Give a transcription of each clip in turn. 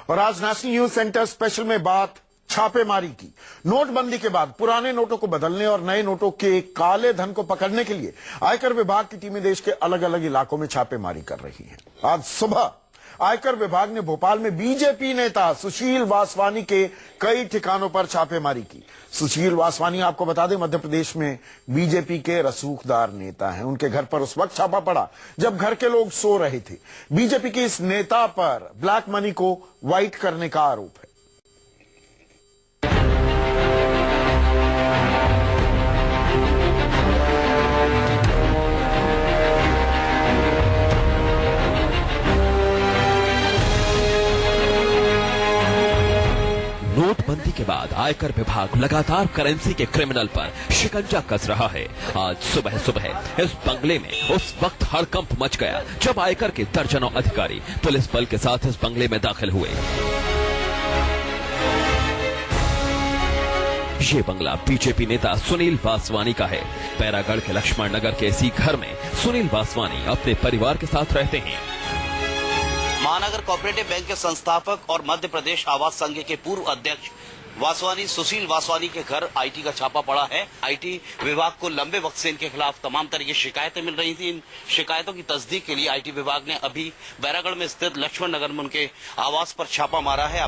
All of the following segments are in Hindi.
और आज नेशनल न्यूज सेंटर स्पेशल में बात छापेमारी की। नोटबंदी के बाद पुराने नोटों को बदलने और नए नोटों के काले धन को पकड़ने के लिए आयकर विभाग की टीमें देश के अलग अलग इलाकों में छापेमारी कर रही हैं। आज सुबह आयकर विभाग ने भोपाल में बीजेपी नेता सुशील वासवानी के कई ठिकानों पर छापेमारी की। सुशील वासवानी, आपको बता दें, मध्य प्रदेश में बीजेपी के रसूखदार नेता हैं। उनके घर पर उस वक्त छापा पड़ा जब घर के लोग सो रहे थे। बीजेपी के इस नेता पर ब्लैक मनी को व्हाइट करने का आरोप है। नोटबंदी के बाद आयकर विभाग लगातार करेंसी के क्रिमिनल पर शिकंजा कस रहा है। आज सुबह सुबह इस बंगले में उस वक्त हड़कंप मच गया जब आयकर के दर्जनों अधिकारी पुलिस बल के साथ इस बंगले में दाखिल हुए। ये बंगला बीजेपी नेता सुनील वासवानी का है। पैरागढ़ के लक्ष्मण नगर के इसी घर में सुनील वासवानी अपने परिवार के साथ रहते हैं। महानगर कोऑपरेटिव बैंक के संस्थापक और मध्य प्रदेश आवास संघ के पूर्व अध्यक्ष वासवानी सुशील वासवानी के घर आईटी का छापा पड़ा है। आईटी विभाग को लंबे वक्त से इनके खिलाफ तमाम तरह की शिकायतें मिल रही थी। इन शिकायतों की तस्दीक के लिए आईटी विभाग ने अभी बैरागढ़ में स्थित लक्ष्मण नगर में उनके आवास पर छापा मारा है।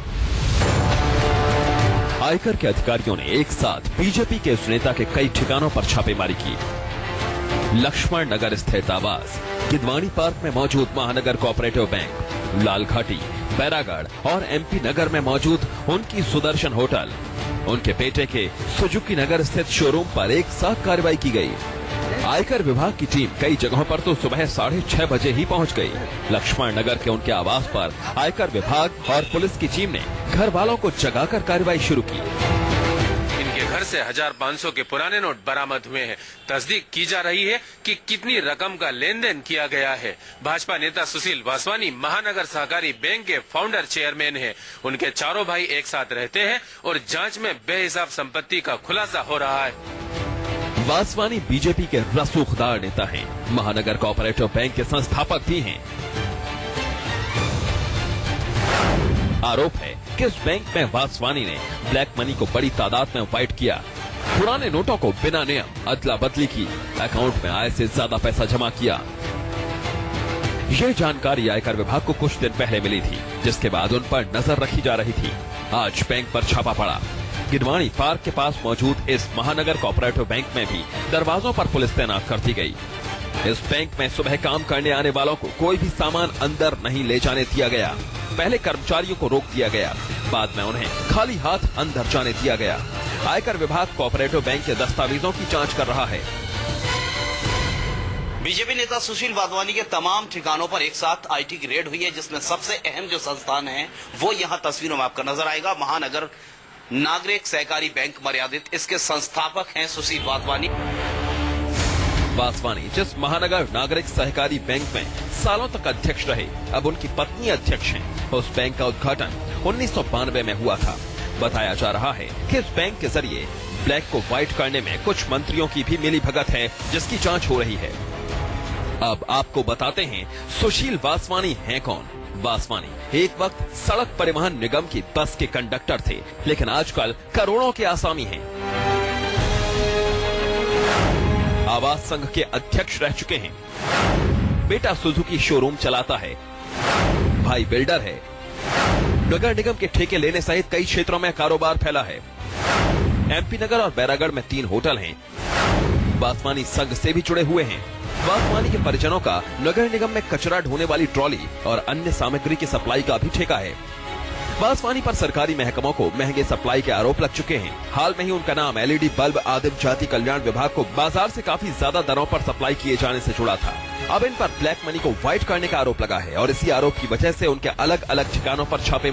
आयकर के अधिकारियों ने एक साथ बीजेपी के इस नेता के कई ठिकानों पर छापेमारी की। लक्ष्मण नगर स्थित आवास, गिदवानी पार्क में मौजूद महानगर कोऑपरेटिव बैंक, लालघाटी, बैरागढ़ और एमपी नगर में मौजूद उनकी सुदर्शन होटल, उनके बेटे के सुजुकी नगर स्थित शोरूम पर एक साथ कार्रवाई की गई। आयकर विभाग की टीम कई जगहों पर तो सुबह 6:30 बजे ही पहुंच गई। लक्ष्मण नगर के उनके आवास पर आयकर विभाग और पुलिस की टीम ने घर वालों को जगाकर कार्रवाई शुरू की। घर से 1500 के पुराने नोट बरामद हुए हैं। तस्दीक की जा रही है कि कितनी रकम का लेन देन किया गया है। भाजपा नेता सुशील वासवानी महानगर सहकारी बैंक के फाउंडर चेयरमैन हैं। उनके चारों भाई एक साथ रहते हैं और जांच में बेहिसाब संपत्ति का खुलासा हो रहा है। वासवानी बीजेपी के रसूखदार नेता हैं। महानगर कोऑपरेटिव बैंक के संस्थापक भी हैं। आरोप है कि इस बैंक में वासवानी ने ब्लैक मनी को बड़ी तादाद में व्हाइट किया, पुराने नोटों को बिना नियम अदला बदली की, अकाउंट में आय से ज्यादा पैसा जमा किया। ये जानकारी आयकर विभाग को कुछ दिन पहले मिली थी, जिसके बाद उन पर नजर रखी जा रही थी। आज बैंक पर छापा पड़ा। गिदवानी पार्क के पास मौजूद इस महानगर कोऑपरेटिव बैंक में भी दरवाजों पर पुलिस तैनात कर दी गई। इस बैंक में सुबह काम करने आने वालों को कोई भी सामान अंदर नहीं ले जाने दिया गया। पहले कर्मचारियों को रोक दिया गया, बाद में उन्हें खाली हाथ अंदर जाने दिया गया। आयकर विभाग कोऑपरेटिव बैंक के दस्तावेजों की जांच कर रहा है। बीजेपी नेता सुशील वासवानी के तमाम ठिकानों पर एक साथ आईटी की रेड हुई है, जिसमें सबसे अहम जो संस्थान है वो यहाँ तस्वीरों में आपको नजर आएगा। महानगर नागरिक सहकारी बैंक मर्यादित, इसके संस्थापक हैं सुशील वासवानी। वासवानी जिस महानगर नागरिक सहकारी बैंक में सालों तक अध्यक्ष रहे, अब उनकी पत्नी अध्यक्ष हैं। उस बैंक का उद्घाटन 1992 में हुआ था। बताया जा रहा है कि इस बैंक के जरिए ब्लैक को व्हाइट करने में कुछ मंत्रियों की भी मिलीभगत है, जिसकी जांच हो रही है। अब आपको बताते हैं सुशील वासवानी हैं कौन। वासवानी एक वक्त सड़क परिवहन निगम की बस के कंडक्टर थे, लेकिन आजकल करोड़ों के आसामी हैं। आवास संघ के अध्यक्ष रह चुके हैं। बेटा सुजुकी शोरूम चलाता है। भाई बिल्डर है। नगर निगम के ठेके लेने सहित कई क्षेत्रों में कारोबार फैला है। एमपी नगर और बैरागढ़ में 3 होटल हैं। वासवानी संघ से भी जुड़े हुए हैं। वासवानी के परिजनों का नगर निगम में कचरा ढोने वाली ट्रॉली और अन्य सामग्री की सप्लाई का भी ठेका है। वासवानी पर सरकारी महकमों को महंगे सप्लाई के आरोप लग चुके हैं। हाल में ही उनका नाम एलईडी बल्ब आदिम जाति कल्याण विभाग को बाजार से काफी ज्यादा दरों पर सप्लाई किए जाने से जुड़ा था। अब इन पर ब्लैक मनी को व्हाइट करने का आरोप लगा है और इसी आरोप की वजह से उनके अलग अलग ठिकानों पर छापे